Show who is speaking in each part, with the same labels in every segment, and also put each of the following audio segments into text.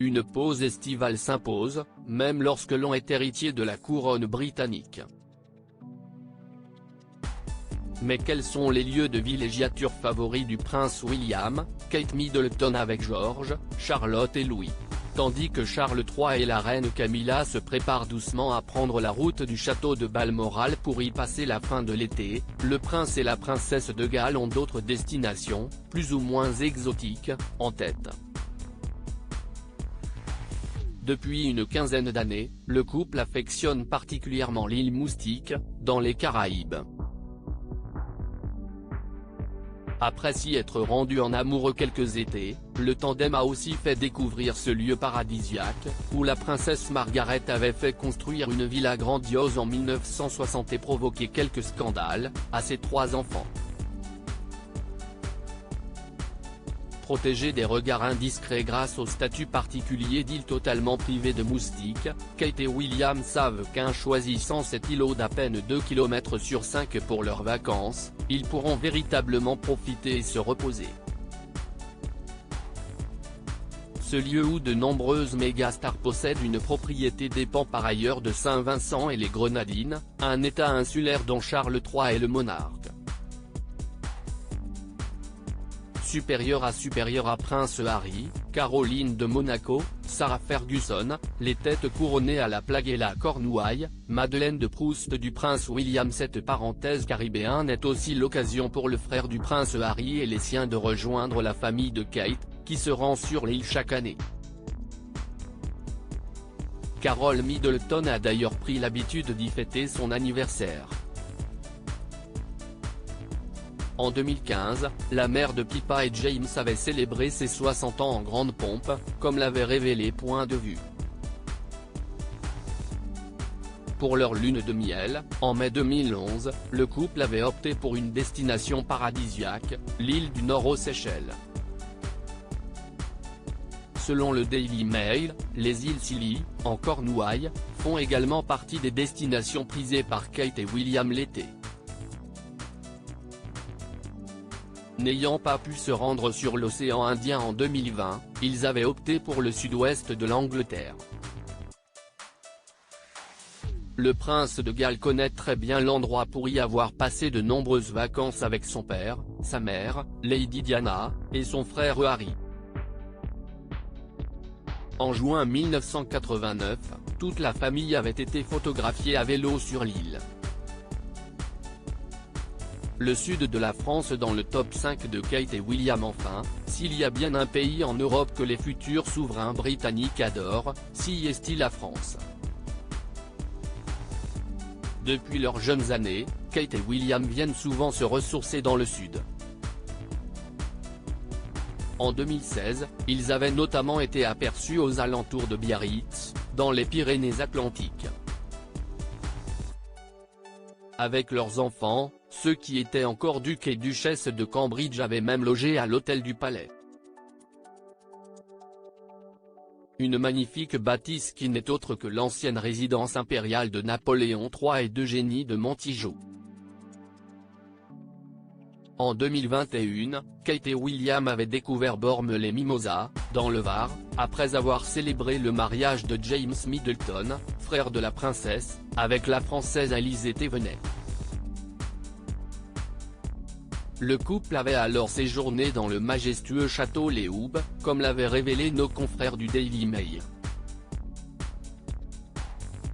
Speaker 1: Une pause estivale s'impose, même lorsque l'on est héritier de la couronne britannique. Mais quels sont les lieux de villégiature favoris du prince William? Kate Middleton avec George, Charlotte et Louis. Tandis que Charles III et la reine Camilla se préparent doucement à prendre la route du château de Balmoral pour y passer la fin de l'été, le prince et la princesse de Galles ont d'autres destinations, plus ou moins exotiques, en tête. Depuis une quinzaine d'années, le couple affectionne particulièrement l'île Moustique, dans les Caraïbes. Après s'y être rendu en amoureux quelques étés, le tandem a aussi fait découvrir ce lieu paradisiaque, où la princesse Margaret avait fait construire une villa grandiose en 1960 et provoqué quelques scandales, à ses 3 enfants. Protégés des regards indiscrets grâce au statut particulier d'île totalement privée de moustiques, Kate et William savent qu'en choisissant cet îlot d'à peine 2 km sur 5 pour leurs vacances, ils pourront véritablement profiter et se reposer. Ce lieu où de nombreuses mégastars possèdent une propriété dépend par ailleurs de Saint-Vincent et les Grenadines, un état insulaire dont Charles III est le monarque. Supérieur à Prince Harry, Caroline de Monaco, Sarah Ferguson, les têtes couronnées à la plague et la cornouaille, Madeleine de Proust du prince William. Cette parenthèse caribéenne est aussi l'occasion pour le frère du prince Harry et les siens de rejoindre la famille de Kate, qui se rend sur l'île chaque année. Carole Middleton a d'ailleurs pris l'habitude d'y fêter son anniversaire. En 2015, la mère de Pippa et James avait célébré ses 60 ans en grande pompe, comme l'avait révélé Point de Vue. Pour leur lune de miel, en mai 2011, le couple avait opté pour une destination paradisiaque, l'île du Nord aux Seychelles. Selon le Daily Mail, les îles Scilly, en Cornouailles, font également partie des destinations prisées par Kate et William l'été. N'ayant pas pu se rendre sur l'océan Indien en 2020, ils avaient opté pour le sud-ouest de l'Angleterre. Le prince de Galles connaît très bien l'endroit pour y avoir passé de nombreuses vacances avec son père, sa mère, Lady Diana, et son frère Harry. En juin 1989, toute la famille avait été photographiée à vélo sur l'île. Le sud de la France dans le top 5 de Kate et William. Enfin, s'il y a bien un pays en Europe que les futurs souverains britanniques adorent, si est-il la France. Depuis leurs jeunes années, Kate et William viennent souvent se ressourcer dans le sud. En 2016, ils avaient notamment été aperçus aux alentours de Biarritz, dans les Pyrénées-Atlantiques. Avec leurs enfants, ceux qui étaient encore ducs et duchesses de Cambridge avaient même logé à l'hôtel du Palais. Une magnifique bâtisse qui n'est autre que l'ancienne résidence impériale de Napoléon III et d'Eugénie de Montijo. En 2021, Kate et William avaient découvert Bormes-les-Mimosas, dans le Var, après avoir célébré le mariage de James Middleton, frère de la princesse, avec la française Alizée Thévenet. Le couple avait alors séjourné dans le majestueux château Les Houbbes, comme l'avaient révélé nos confrères du Daily Mail.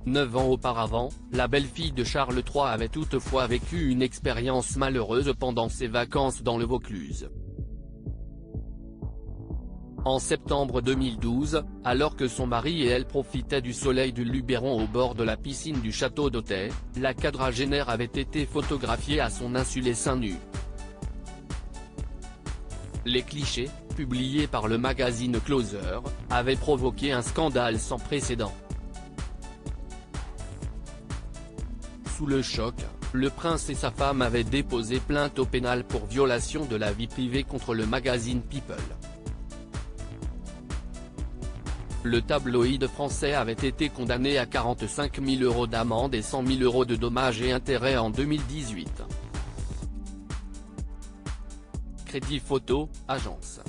Speaker 1: 9 ans auparavant, la belle-fille de Charles III avait toutefois vécu une expérience malheureuse pendant ses vacances dans le Vaucluse. En septembre 2012, alors que son mari et elle profitaient du soleil du Luberon au bord de la piscine du château d'Auteuil, la quadragénaire avait été photographiée à son insu les seins nus. Les clichés, publiés par le magazine Closer, avaient provoqué un scandale sans précédent. Sous le choc, le prince et sa femme avaient déposé plainte au pénal pour violation de la vie privée contre le magazine People. Le tabloïd français avait été condamné à 45 000 € d'amende et 100 000 € de dommages et intérêts en 2018. Crédit Photo, agence.